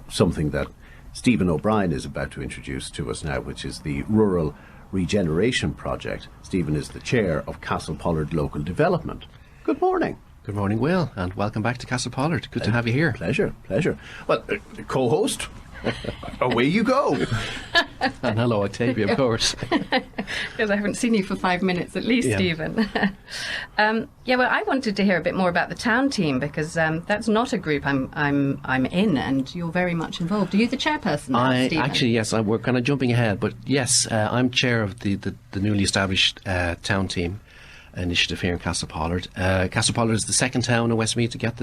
something that Stephen O'Brien is about to introduce to us now, which is the Rural Regeneration Project. Stephen is the chair of Castlepollard Local Development. Good morning. Good morning, Will, and welcome back to Castlepollard. Good to have you here. Pleasure. Well, co-host, away you go. And hello, Octavia, of course. Because I haven't seen you for 5 minutes at least, Stephen. Well, I wanted to hear a bit more about the town team, because that's not a group I'm in, and you're very much involved. Are you the chairperson, Stephen? Actually, yes, we're kind of jumping ahead, but yes, I'm chair of the newly established town team initiative here in Castlepollard. Castlepollard is the second town in Westmeath to get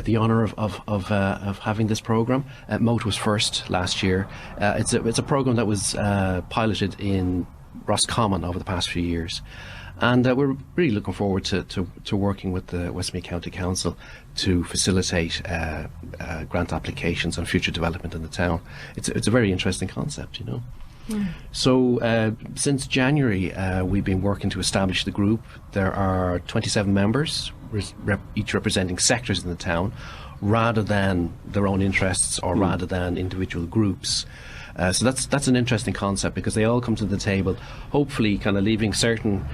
the honour of having this programme. Moat was first last year. It's a programme that was piloted in Roscommon over the past few years, and we're really looking forward to working with the Westmeath County Council to facilitate grant applications and future development in the town. It's a very interesting concept, you know. So since January we've been working to establish the group. There are 27 members, each representing sectors in the town rather than their own interests or rather than individual groups. So that's an interesting concept, because they all come to the table hopefully kind of leaving certain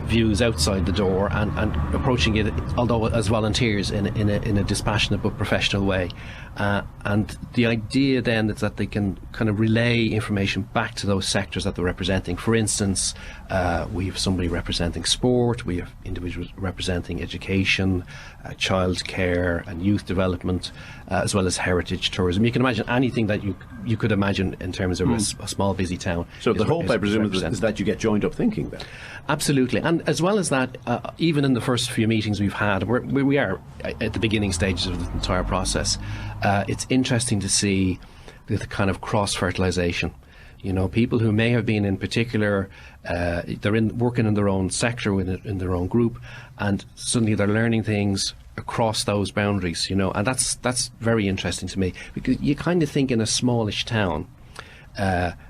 views outside the door and approaching it, although as volunteers, in a dispassionate but professional way. And the idea then is that they can kind of relay information back to those sectors that they're representing. For instance, we have somebody representing sport, we have individuals representing education, childcare and youth development, as well as heritage tourism. You can imagine anything that you could imagine in terms of a small busy town. So the hope, I presume, is that you get joined up thinking then? Absolutely. And as well as that, even in the first few meetings we've had, we are at the beginning stages of the entire process. It's interesting to see the kind of cross-fertilisation. You know, people who may have been in particular, they're working in their own sector, in their own group, and suddenly they're learning things across those boundaries, you know, and that's very interesting to me, because you kind of think in a smallish town,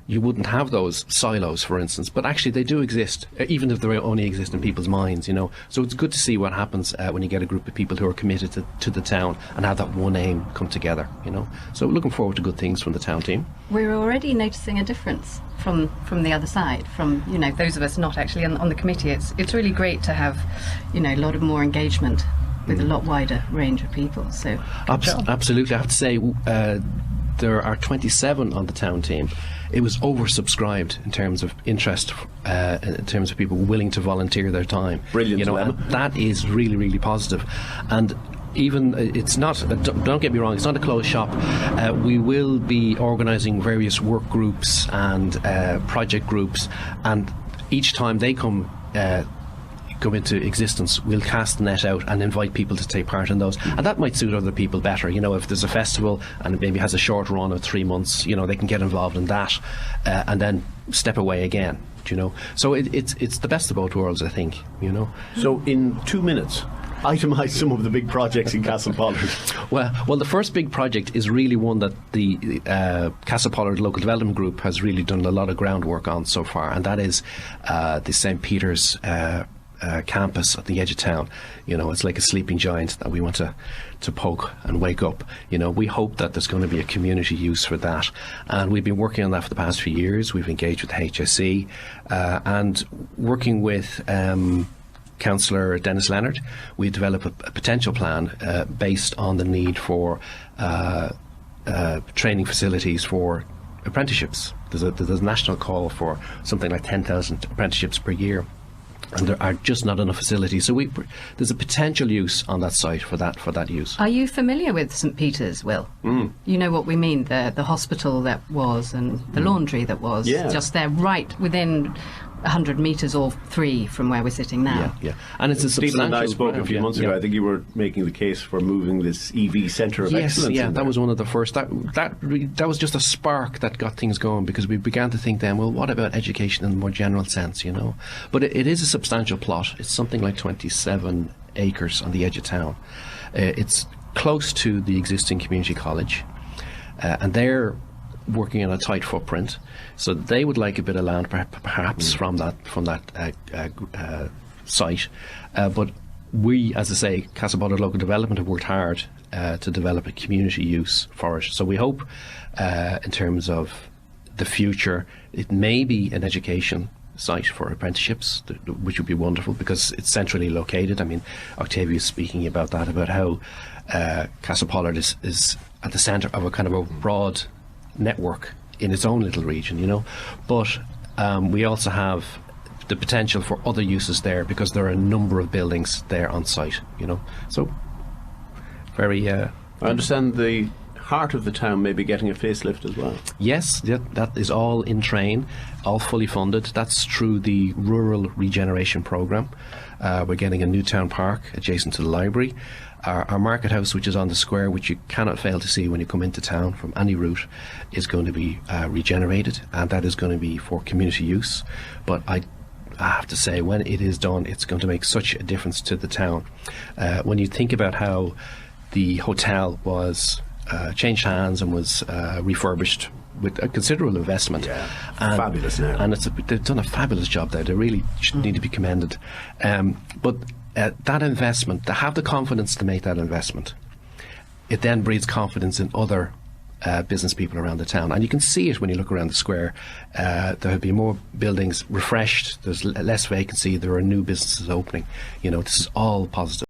you wouldn't have those silos, for instance, but actually they do exist, even if they only exist in people's minds, you know. So it's good to see what happens when you get a group of people who are committed to the town and have that one aim come together, you know. So looking forward to good things from the town team. We're already noticing a difference from the other side, from, you know, those of us not actually on the committee. It's really great to have, you know, a lot of more engagement with a lot wider range of people. So absolutely. I have to say, there are 27 on the town team. It was oversubscribed in terms of interest, in terms of people willing to volunteer their time. Brilliant, you know, and that is really, really positive. And even it's not, don't get me wrong, it's not a closed shop. We will be organising various work groups and project groups, and each time they come into existence, we'll cast the net out and invite people to take part in those, and that might suit other people better. You know, if there's a festival and it maybe has a short run of 3 months, you know, they can get involved in that and then step away again, you know. So it's the best of both worlds, I think, you know. So in 2 minutes, itemise some of the big projects in Castlepollard. Well, the first big project is really one that the Castlepollard Local Development Group has really done a lot of groundwork on so far, and that is the St. Peter's campus at the edge of town. You know, it's like a sleeping giant that we want to poke and wake up. You know, we hope that there's going to be a community use for that, and we've been working on that for the past few years. We've engaged with the HSE and working with Councillor Dennis Leonard. We developed a potential plan based on the need for training facilities for apprenticeships. There's a national call for something like 10,000 apprenticeships per year, and there are just not enough facilities. So there's a potential use on that site for that use. Are you familiar with St. Peter's, Will? You know what we mean, the hospital that was and the laundry that was just there, right within 100 metres or 3 from where we're sitting now. Yeah. And it's a substantial... Stephen and I spoke a few months ago. I think you were making the case for moving this EV Centre of Excellence. Yeah, that was one of the first. That was just a spark that got things going, because we began to think then, well, what about education in the more general sense, you know? But it is a substantial plot. It's something like 27 acres on the edge of town. It's close to the existing community college, and they're working on a tight footprint, so they would like a bit of land perhaps from that site, but we, as I say, Castlepollard Local Development have worked hard to develop a community use for it. So we hope, in terms of the future, it may be an education site for apprenticeships, which would be wonderful because it's centrally located. I mean, Octavia is speaking about that, about how Castlepollard is at the centre of a kind of a broad network in its own little region, you know. But we also have the potential for other uses there because there are a number of buildings there on site, you know. So very... I understand the heart of the town may be getting a facelift as well. Yes, that is all in train, all fully funded. That's through the Rural Regeneration Programme. We're getting a new town park adjacent to the library. Our market house, which is on the square, which you cannot fail to see when you come into town from any route, is going to be regenerated, and that is going to be for community use. But I have to say, when it is done, it's going to make such a difference to the town. When you think about how the hotel was changed hands and was refurbished with a considerable investment. Yeah, fabulous now. And they've done a fabulous job there. They really need to be commended. But that investment, to have the confidence to make that investment, it then breeds confidence in other business people around the town. And you can see it when you look around the square. There have been more buildings refreshed. There's less vacancy. There are new businesses opening. You know, this is all positive.